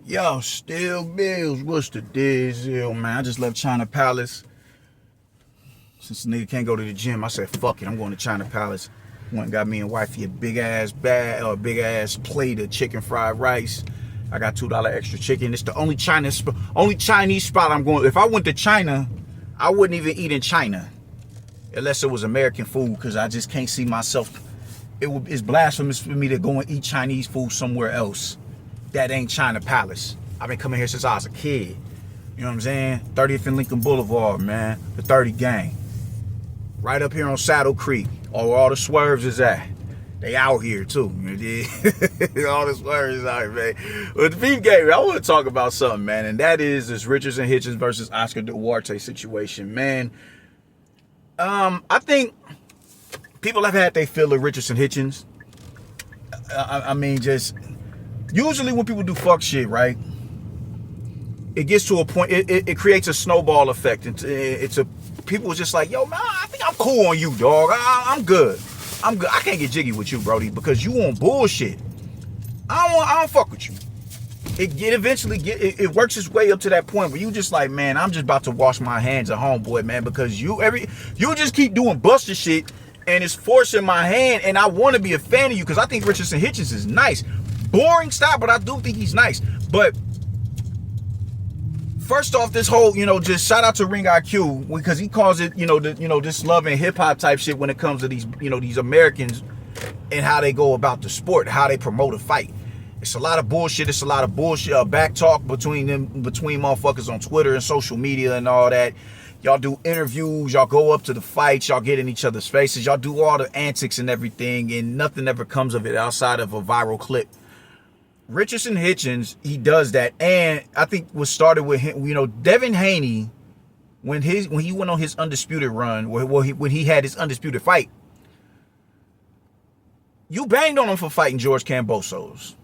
Yo, still bills. What's the deal, man? I just left China Palace. Since the nigga can't go to the gym, I said, fuck it, I'm going to China Palace. Went and got me and wifey a big ass plate of chicken fried rice. I got $2 extra chicken. It's the only Chinese spot I'm going. If I went to China, I wouldn't even eat in China. Unless it was American food, because I just can't see myself. It's blasphemous for me to go and eat Chinese food somewhere else. That ain't China Palace. I've been coming here since I was a kid. You know what I'm saying? 30th and Lincoln Boulevard, man. The 30 gang. Right up here on Saddle Creek. All the swerves is at. They out here too. All the swerves is out here, man. But the beef game, I want to talk about something, man. And that is this Richardson Hitchins versus Oscar Duarte situation, man. I think people have had their fill of Richardson Hitchins. I mean, just usually when people do fuck shit, right? It gets to a point. It creates a snowball effect. It's a people just like, yo, man, I think I'm cool on you, dog. I'm good. I'm good. I can't get jiggy with you, Brody, because you on bullshit. I don't fuck with you. It works its way up to that point where you just like, man, I'm just about to wash my hands of homeboy, man, because you just keep doing buster shit and it's forcing my hand, and I want to be a fan of you because I think Richardson Hitchins is nice. Boring style, but I do think he's nice. But first off, this whole, just shout out to Ring IQ because he calls it, this love and hip hop type shit when it comes to these, these Americans and how they go about the sport, how they promote a fight. It's a lot of bullshit. It's a lot of bullshit, back talk between motherfuckers on Twitter and social media and all that. Y'all do interviews. Y'all go up to the fights. Y'all get in each other's faces. Y'all do all the antics and everything, and nothing ever comes of it outside of a viral clip. Richardson Hitchins, he does that, and I think what started with him, Devin Haney, when he went on his undisputed run, when he had his undisputed fight, you banged on him for fighting George Kambosos.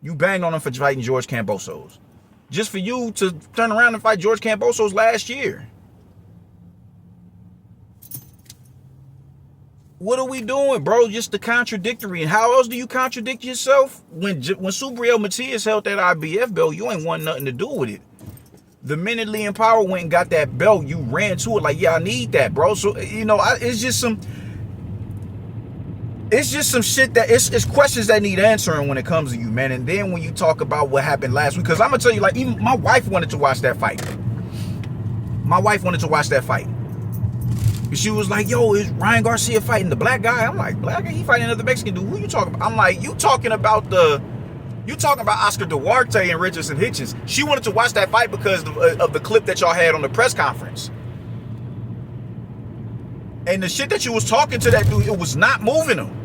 You banged on him for fighting George Kambosos. Just for you to turn around and fight George Kambosos last year. What are we doing, bro? Just the contradictory. And how else do you contradict yourself? When Subriel Matias held that IBF belt, you ain't want nothing to do with it. The minute Lee and Power went and got that belt, you ran to it like, yeah, I need that, bro. So, it's just some shit that it's questions that need answering when it comes to you, man. And then when you talk about what happened last week, because I'm gonna tell you, like, even my wife wanted to watch that fight. She was like, yo, is Ryan Garcia fighting the black guy? I'm like, black guy? He fighting another Mexican dude. Who you talking about? I'm like, you talking about Oscar Duarte and Richardson Hitchins. She wanted to watch that fight because of the clip that y'all had on the press conference. And the shit that you was talking to that dude, it was not moving him.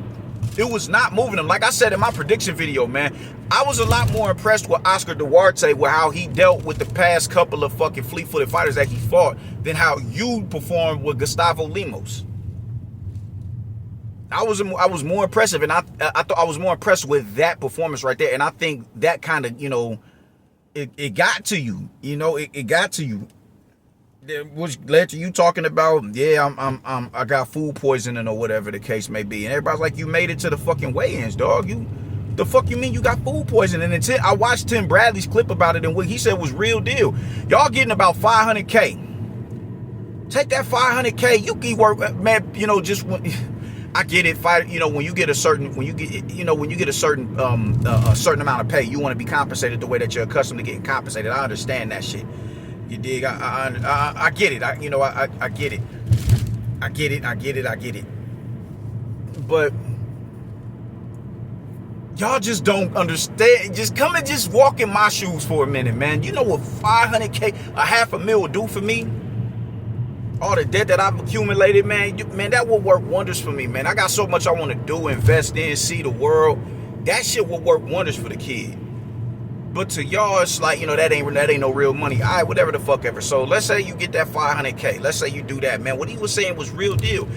It was not moving him. Like I said in my prediction video, man, I was a lot more impressed with Oscar Duarte, with how he dealt with the past couple of fucking fleet-footed fighters that he fought, than how you performed with Gustavo Lemos. I was more impressive, and I thought I was more impressed with that performance right there. And I think that kind of, it got to you. It got to you. Which led to you talking about, yeah, I got food poisoning or whatever the case may be, and everybody's like, you made it to the fucking weigh-ins, dog. The fuck you mean you got food poisoning? And I watched Tim Bradley's clip about it, and what he said was real deal. Y'all getting about $500K. Take that $500K. You can work, man. Just when I get it, fight. When you get a certain a certain amount of pay, you want to be compensated the way that you're accustomed to getting compensated. I understand that shit. You dig? I get it. I get it. I get it. But y'all just don't understand. Just come and just walk in my shoes for a minute, man. You know what $500K, $500,000 will do for me? All the debt that I've accumulated, man, that will work wonders for me, man. I got so much I want to do, invest in, see the world. That shit will work wonders for the kid. But to y'all, it's like, that ain't no real money. All right, whatever the fuck ever. So let's say you get that $500K. Let's say you do that, man. What he was saying was real deal.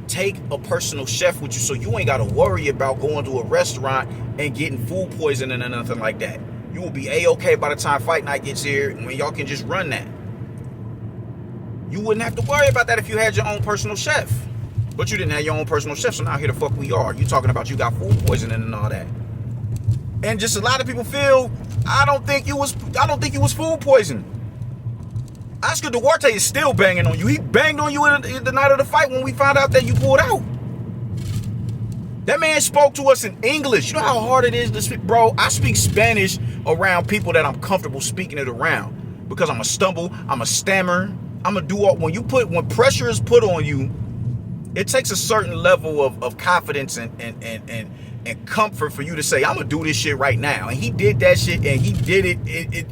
Take a personal chef with you, so you ain't got to worry about going to a restaurant and getting food poisoning or nothing like that. You will be A-okay by the time fight night gets here, when y'all can just run that. You wouldn't have to worry about that if you had your own personal chef. But you didn't have your own personal chef, so now here the fuck we are. You talking about you got food poisoning and all that. And just a lot of people feel, I don't think you was food poisoning. Oscar Duarte is still banging on you. He banged on you in the night of the fight when we found out that you pulled out. That man spoke to us in English. You know how hard it is to speak? Bro, I speak Spanish around people that I'm comfortable speaking it around. Because I'm a stumble, I'm a stammer, I'm a do all. When pressure is put on you, it takes a certain level of confidence and comfort for you to say, I'm gonna do this shit right now. And he did that shit, and he did it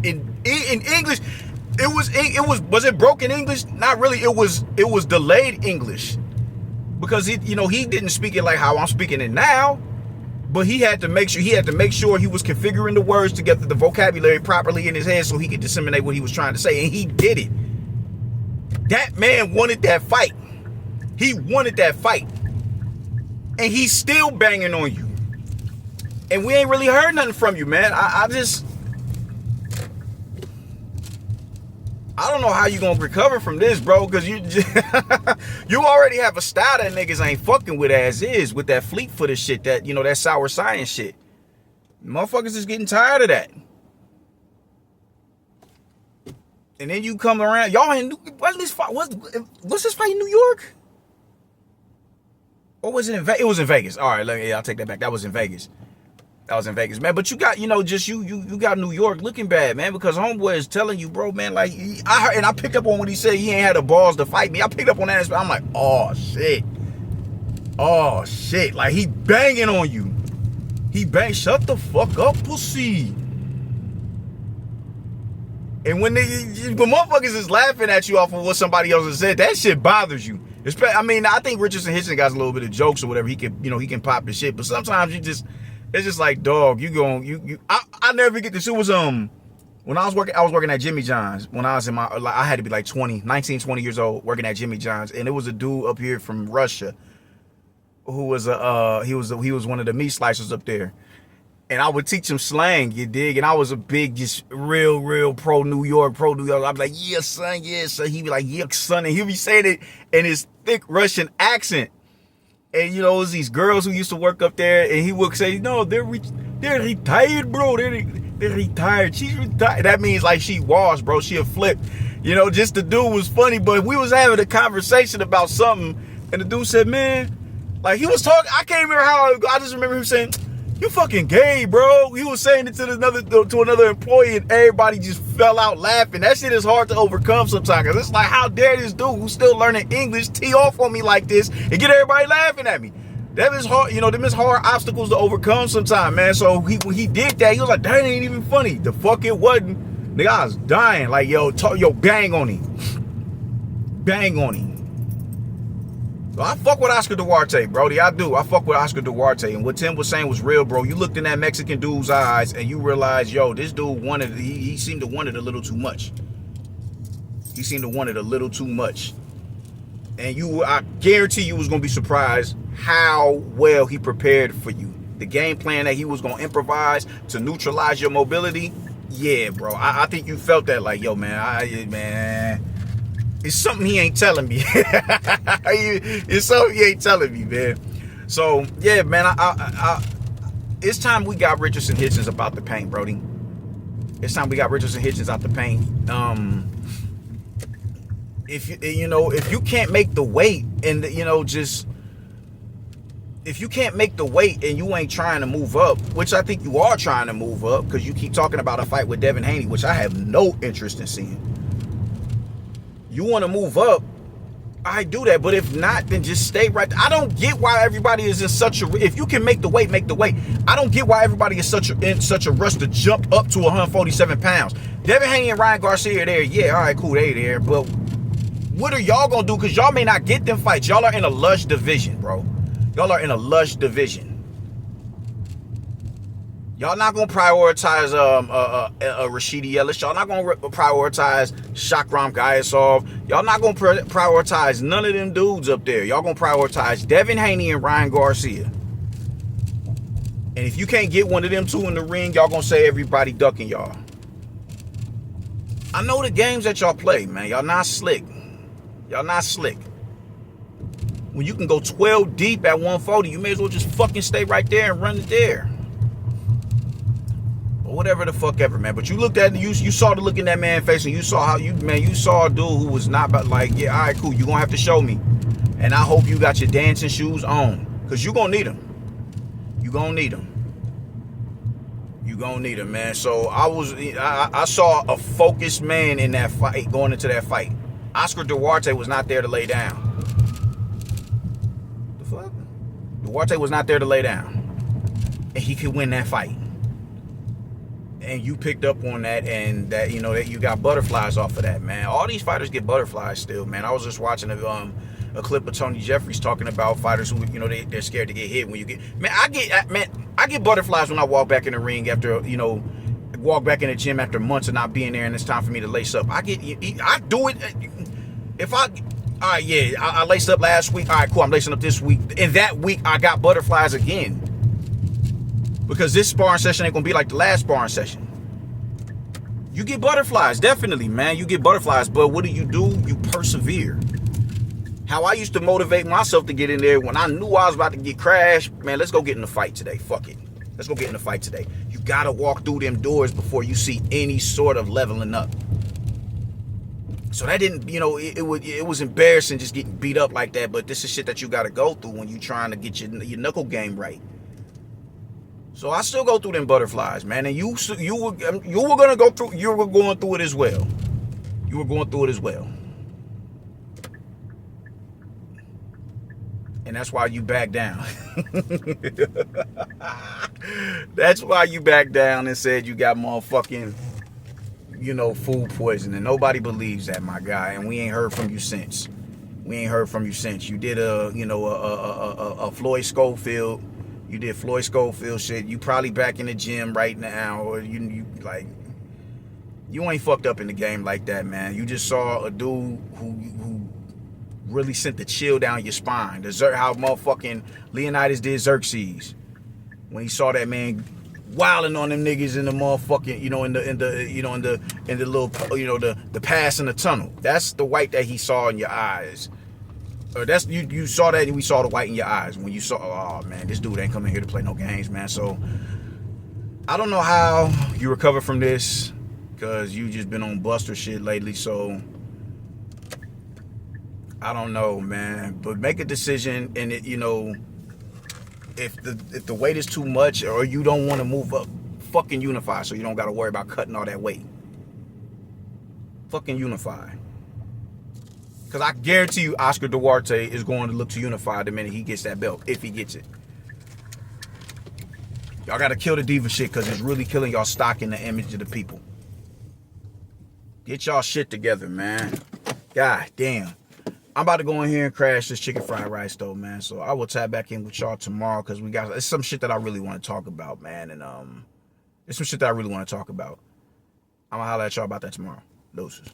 in English. Was it broken English? Not really. It was delayed English, because he didn't speak it like how I'm speaking it now, but he had to make sure he was configuring the words to get the vocabulary properly in his head so he could disseminate what he was trying to say, and he did it. That man wanted that fight. He wanted that fight, and he's still banging on you, and we ain't really heard nothing from you, man. I don't know how you gonna recover from this, bro, because you already have a style that niggas ain't fucking with as is, with that fleet-footed shit, that that sour science shit. Motherfuckers is getting tired of that. And then you come around, y'all in what's this fight in New York? Or was it in Vegas? It was in Vegas. All right, I'll take that back. That was in Vegas. Man. But you got, just you got New York looking bad, man, because homeboy is telling you, bro, man, like, I heard, and I picked up on what he said. He ain't had the balls to fight me. I picked up on that. I'm like, oh shit. Like, he banging on you. Shut the fuck up, pussy. And when motherfuckers is laughing at you off of what somebody else has said, that shit bothers you. I mean, I think Richardson Hitchins got a little bit of jokes or whatever. He can pop the shit, but sometimes it's just like, dog, I never get this. It was when I was working at Jimmy John's when I was in I had to be like 19, 20 years old working at Jimmy John's, and it was a dude up here from Russia who was he was one of the meat slicers up there. And I would teach him slang, you dig? And I was a big, just real pro New York. I'd be like, yeah, son. He'd be like, yeah, son. And he'd be saying it in his thick Russian accent. And, it was these girls who used to work up there. And he would say, no, they're retired, bro. They're retired. She's retired. That means like she washed, bro. She a flip. Just the dude was funny. But we was having a conversation about something. And the dude said, man, like he was talking. I can't remember how. I just remember him saying, you fucking gay, bro. He was saying it to another employee, and everybody just fell out laughing. That shit is hard to overcome sometimes, because it's like, how dare this dude who's still learning English tee off on me like this and get everybody laughing at me? That is hard, them is hard obstacles to overcome sometimes, man. So when he did that, he was like, that ain't even funny. The fuck it wasn't. Nigga, I was dying. Like, yo, bang on him. Bang on him. So I fuck with Oscar Duarte, Brody. I do. I fuck with Oscar Duarte. And what Tim was saying was real, bro. You looked in that Mexican dude's eyes and you realized, yo, this dude he seemed to want it a little too much. And I guarantee you was going to be surprised how well he prepared for you. The game plan that he was going to improvise to neutralize your mobility. Yeah, bro. I think you felt that, like, yo, man, it's something he ain't telling me. It's something he ain't telling me, man. So, yeah, man, it's time we got Richardson Hitchins about the paint, Brody. It's time we got Richardson Hitchins out the paint. If you can't make the weight and, if you can't make the weight and you ain't trying to move up, which I think you are trying to move up, because you keep talking about a fight with Devin Haney, which I have no interest in seeing. You want to move up, I do that. But if not, then just stay right there. I don't get why everybody is in such a... If you can make the weight, make the weight. I don't get why everybody is in such a rush to jump up to 147 pounds. Devin Haney and Ryan Garcia are there. Yeah, all right, cool, they there. But what are y'all going to do? Because y'all may not get them fights. Y'all are in a lush division, bro. Y'all are in a lush division. Y'all not gonna prioritize Rashidi Ellis. Y'all not gonna prioritize Shakram Gayasov. Y'all not gonna prioritize none of them dudes up there. Y'all gonna prioritize Devin Haney and Ryan Garcia. And if you can't get one of them two in the ring, y'all gonna say everybody ducking y'all. I know the games that y'all play, man. Y'all not slick. When you can go 12 deep at 140, you may as well just fucking stay right there and run it there. whatever the fuck ever, man. But you looked at you saw the look in that man's face, and you saw how you saw a dude who was not but like, yeah, all right, cool, you gonna have to show me, and I hope you got your dancing shoes on, cause you gonna need them. You gonna need them. You gonna need them, man. So I saw a focused man in that fight, going into that fight. Oscar Duarte was not there to lay down. The fuck? Duarte was not there to lay down, and he could win that fight. And you picked up on that, and that that you got butterflies off of that, man. All these fighters get butterflies still, man. I was just watching a clip of Tony Jeffries talking about fighters who they're scared to get hit when you get. Man, I get butterflies when I walk back in the ring after walk back in the gym after months of not being there, and it's time for me to lace up. I do it if I. All right, yeah, I laced up last week. All right, cool, I'm lacing up this week. And that week, I got butterflies again. Because this sparring session ain't gonna be like the last sparring session. You get butterflies, definitely, man. You get butterflies, but what do? You persevere. How I used to motivate myself to get in there when I knew I was about to get crashed. Man, let's go get in the fight today. Fuck it. Let's go get in the fight today. You gotta walk through them doors before you see any sort of leveling up. So that didn't, it was embarrassing just getting beat up like that. But this is shit that you gotta go through when you trying to get your knuckle game right. So I still go through them butterflies, man, and you were going through it as well. You were going through it as well, and that's why you back down. That's why you back down and said you got motherfucking, food poisoning. Nobody believes that, my guy, and we ain't heard from you since. You did a Floyd Schofield. You did Floyd Schofield shit. You probably back in the gym right now, or you ain't fucked up in the game like that, man. You just saw a dude who really sent the chill down your spine. How motherfucking Leonidas did Xerxes when he saw that man wilding on them niggas in the motherfucking in the little the pass in the tunnel. That's the white that he saw in your eyes. That's you saw that, and we saw the white in your eyes when you saw, oh man, this dude ain't coming here to play no games, man. So I don't know how you recover from this, because you just been on Buster shit lately. So I don't know, man. But make a decision, and if the weight is too much, or you don't want to move up, fucking unify, so you don't got to worry about cutting all that weight. Fucking unify. Because I guarantee you Oscar Duarte is going to look to unify the minute he gets that belt, if he gets it. Y'all got to kill the diva shit, because it's really killing y'all stock in the image of the people. Get y'all shit together, man. God damn. I'm about to go in here and crash this chicken fried rice, though, man. So I will tap back in with y'all tomorrow, because it's some shit that I really want to talk about, man. And it's some shit that I really want to talk about. I'm going to holler at y'all about that tomorrow. Doses.